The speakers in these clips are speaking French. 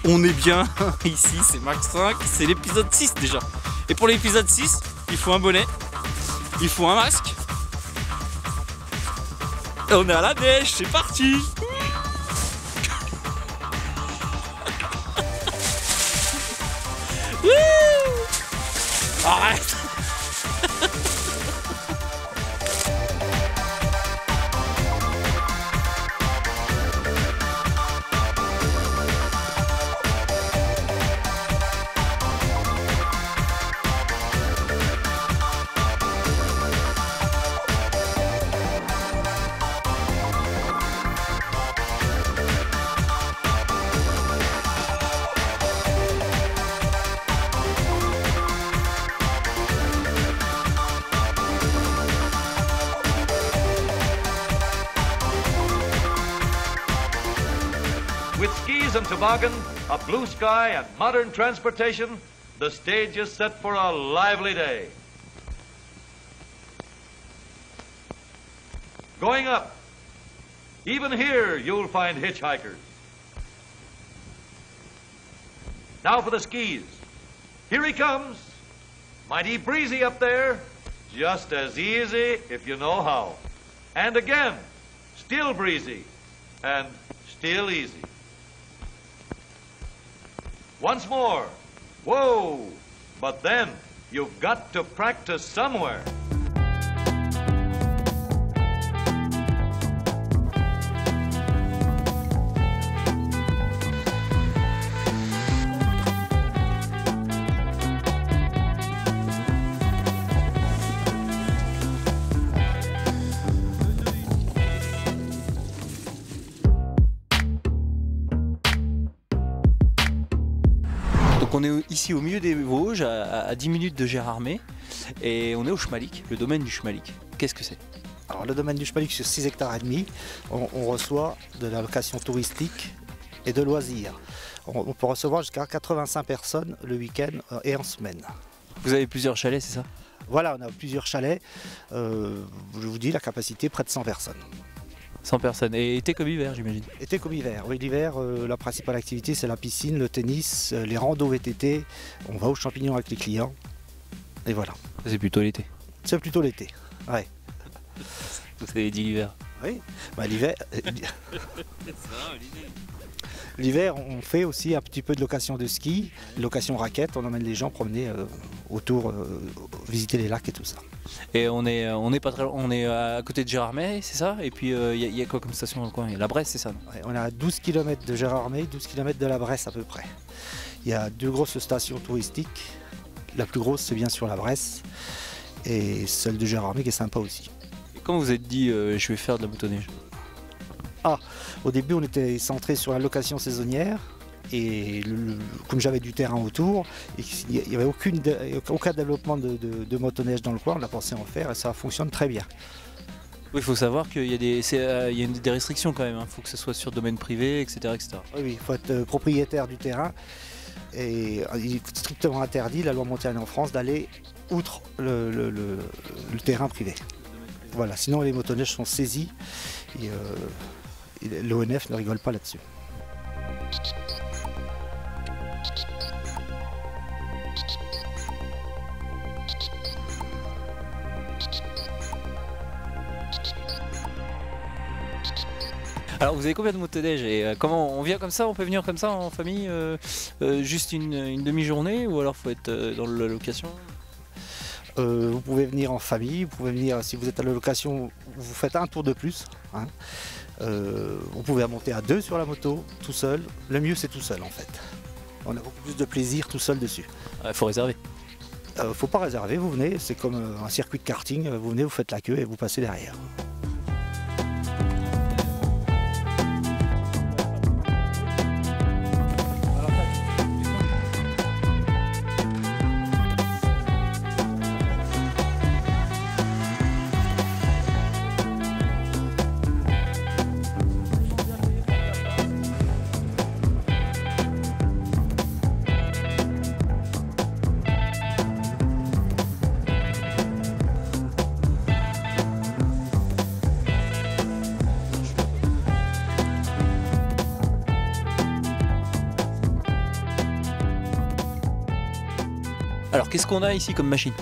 On est bien ici, c'est Max 5, c'est l'épisode 6 déjà. Et pour l'épisode 6, il faut un bonnet, il faut un masque. Et on est à la neige, c'est parti. Arrête. With skis and toboggan, a blue sky and modern transportation, the stage is set for a lively day. Going up, even here you'll find hitchhikers. Now for the skis. Here he comes. Mighty breezy up there, just as easy if you know how. And again, still breezy and still easy. Once more. Whoa! But then, you've got to practice somewhere. Donc on est ici au milieu des Vosges, à 10 minutes de Gérardmer, et on est au Schmalik, le domaine du Schmalik. Qu'est-ce que c'est? Alors le domaine du Schmalik sur 6 hectares et demi, on reçoit de la location touristique et de loisirs. On peut recevoir jusqu'à 85 personnes le week-end et en semaine. Vous avez plusieurs chalets, c'est ça? Voilà, on a plusieurs chalets. Je vous dis la capacité près de 100 personnes. 100 personnes. Et été comme hiver, j'imagine. Été comme hiver. Oui, l'hiver, la principale activité, c'est la piscine, le tennis, les randos VTT. On va aux champignons avec les clients. Et voilà. C'est plutôt l'été. C'est plutôt l'été. Ouais. Vous avez dit l'hiver. Oui. Bah, l'hiver. L'hiver, on fait aussi un petit peu de location de ski, location raquette. On emmène les gens promener autour, visiter les lacs et tout ça. Et on est pas très, on est à côté de Gérardmer, c'est ça? Et puis il y a quoi comme station dans le coin? Il y a la Bresse, c'est ça? Ouais, on est à 12 km de Gérardmer, 12 km de la Bresse à peu près. Il y a deux grosses stations touristiques. La plus grosse, c'est bien sûr la Bresse. Et celle de Gérardmer qui est sympa aussi. Et quand vous êtes dit je vais faire de la motoneige? Ah, au début, on était centré sur la location saisonnière. Et comme j'avais du terrain autour, il n'y avait aucun développement de motoneige dans le coin, on a pensé en faire et ça fonctionne très bien. Oui, il faut savoir qu'il y a des restrictions quand même, il faut que ce soit sur domaine privé, etc. etc. Oui, il faut être propriétaire du terrain et il est strictement interdit, la loi mondiale en France, d'aller outre le terrain privé. Voilà, sinon les motoneiges sont saisis et l'ONF ne rigole pas là-dessus. Alors vous avez combien de motoneige et comment on vient comme ça? On peut venir comme ça en famille, juste une demi-journée, ou alors faut être dans la location? Vous pouvez venir en famille, vous pouvez venir, si vous êtes à la location, vous faites un tour de plus. Hein. Vous pouvez monter à deux sur la moto, tout seul. Le mieux c'est tout seul en fait. On a beaucoup plus de plaisir tout seul dessus. Il faut réserver. Faut pas réserver, vous venez, c'est comme un circuit de karting, vous venez, vous faites la queue et vous passez derrière. Alors qu'est-ce qu'on a ici comme machine?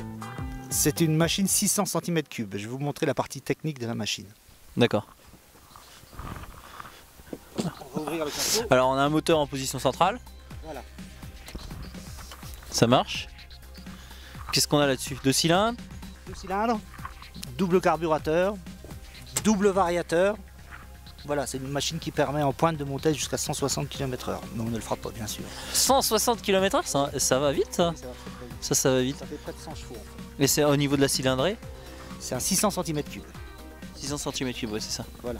C'est une machine 600 cm3. Je vais vous montrer la partie technique de la machine. D'accord. On va ouvrir le capot. Alors on a un moteur en position centrale. Voilà. Ça marche. Qu'est-ce qu'on a là-dessus? 2 cylindres? 2 cylindres, double carburateur, double variateur. Voilà, c'est une machine qui permet en pointe de monter jusqu'à 160 km/h. Mais on ne le fera pas, bien sûr. 160 km/h, ça va vite ça? Oui, ça va très, très vite. Ça va vite. Ça fait près de 100 chevaux. En fait. Et c'est au niveau de la cylindrée? C'est un 600 cm3. 600 cm3, ouais, c'est ça. Voilà.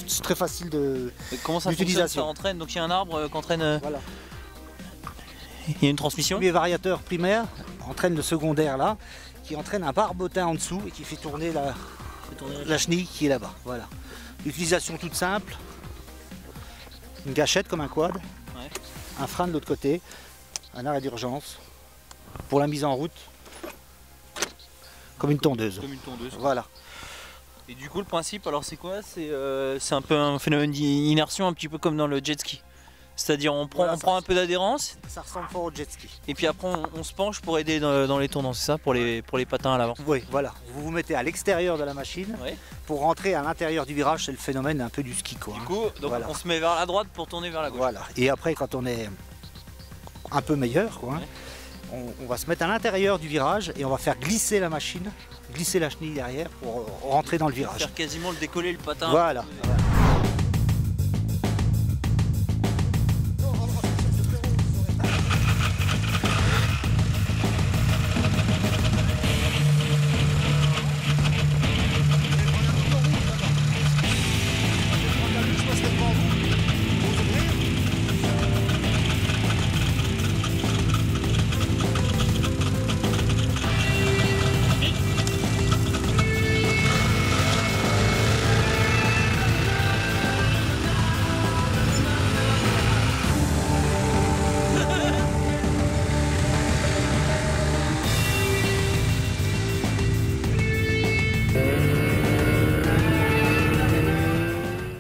C'est très facile de. Et comment ça fonctionne? Ça entraîne, donc il y a un arbre qu'entraîne. Voilà. Il y a une transmission? Le premier variateur primaire entraîne le secondaire là, qui entraîne un barbotin en dessous et qui fait tourner la chenille qui est là-bas. Voilà. Utilisation toute simple. Une gâchette comme un quad. Ouais. Un frein de l'autre côté. Un arrêt d'urgence. Pour la mise en route. Comme une tondeuse. Comme une tondeuse. Voilà. Et du coup le principe alors c'est quoi? C'est un peu un phénomène d'inertion, un petit peu comme dans le jet ski. C'est-à-dire on prend un peu d'adhérence. Ça ressemble fort au jet ski. Et puis après on se penche pour aider dans les tournants, c'est ça, pour les patins à l'avant? Oui, voilà. Vous vous mettez à l'extérieur de la machine. Ouais. Pour rentrer à l'intérieur du virage, c'est le phénomène un peu du ski quoi. Du coup, donc voilà. on se met vers la droite pour tourner vers la gauche. Voilà. Et après quand on est un peu meilleur, quoi, on va se mettre à l'intérieur du virage et on va faire glisser la machine, glisser la chenille derrière pour rentrer dans le virage. Faire quasiment le décoller le patin. Voilà.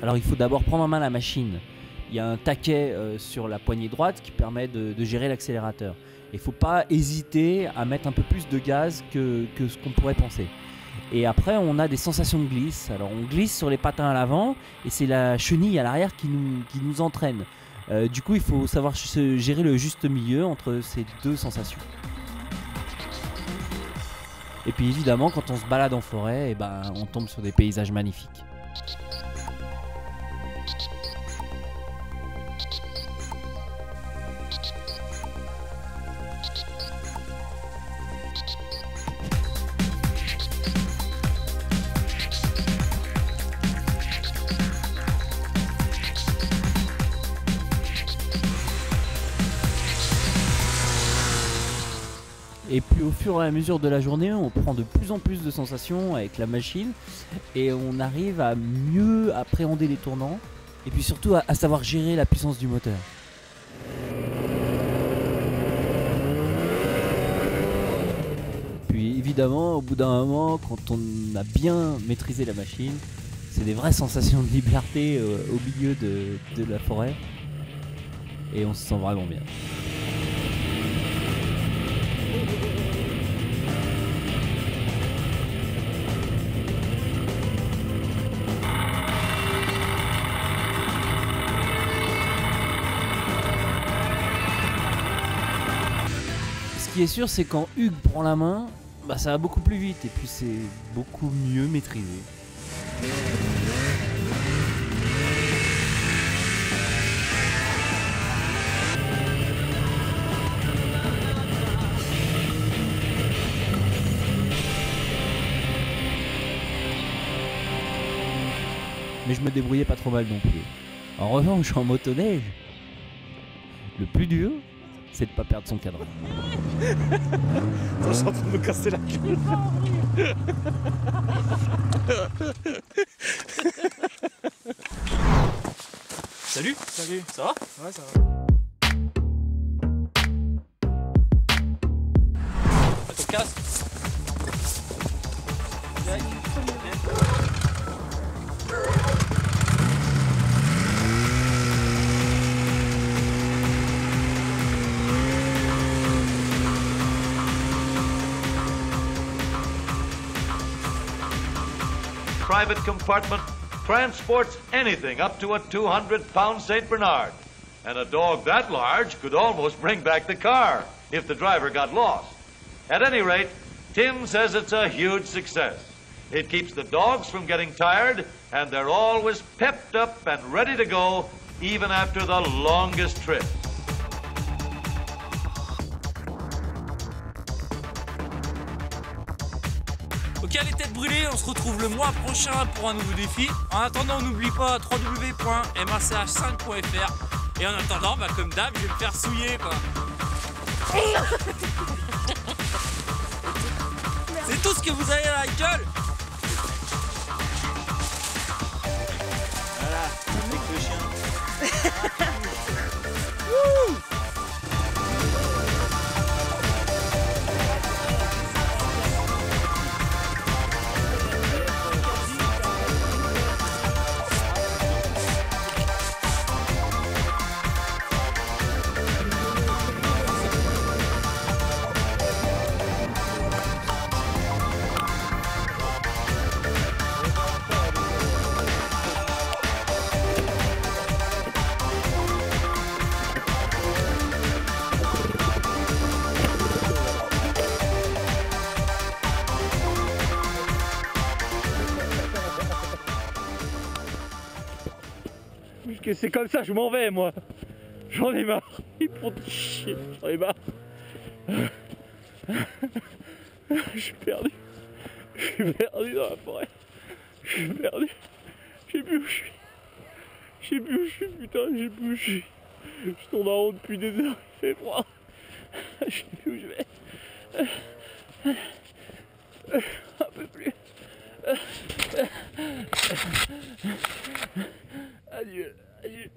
Alors il faut d'abord prendre en main la machine. Il y a un taquet sur la poignée droite qui permet de gérer l'accélérateur. Il ne faut pas hésiter à mettre un peu plus de gaz que ce qu'on pourrait penser. Et après on a des sensations de glisse. Alors on glisse sur les patins à l'avant et c'est la chenille à l'arrière qui nous entraîne. Du coup il faut savoir gérer le juste milieu entre ces deux sensations. Et puis évidemment quand on se balade en forêt, eh ben, on tombe sur des paysages magnifiques. Et puis au fur et à mesure de la journée, on prend de plus en plus de sensations avec la machine et on arrive à mieux appréhender les tournants et puis surtout à savoir gérer la puissance du moteur. Puis évidemment, au bout d'un moment, quand on a bien maîtrisé la machine, c'est des vraies sensations de liberté au milieu de la forêt et on se sent vraiment bien. Ce qui est sûr, c'est quand Hugues prend la main, bah ça va beaucoup plus vite et puis c'est beaucoup mieux maîtrisé. Mais je me débrouillais pas trop mal non plus. En revanche, en motoneige, le plus dur, c'est de pas perdre son cadran. Je suis en train de me casser la gueule. Salut. Salut. Ça va? Ouais, ça va. Mets ton casque. private compartment transports anything up to a 200-pound St. Bernard. And a dog that large could almost bring back the car if the driver got lost. At any rate, Tim says it's a huge success. It keeps the dogs from getting tired, and they're always pepped up and ready to go, even after the longest trip. Ok les têtes brûlées, on se retrouve le mois prochain pour un nouveau défi. En attendant, n'oublie pas www.mrch5.fr. Et en attendant, bah, comme d'hab, je vais me faire souiller quoi. C'est tout ce que vous avez à la gueule. Voilà, avec le chien. Que c'est comme ça, je m'en vais moi. J'en ai marre. Ils font chier, j'en ai marre. Je suis perdu. Je suis perdu dans la forêt. Je suis perdu. Je sais plus où je suis. Je sais plus où je suis, putain, je sais plus où je suis. Je tourne en rond depuis des heures, il fait froid. Je sais plus où je vais. Un peu plus. Adieu. Adieu.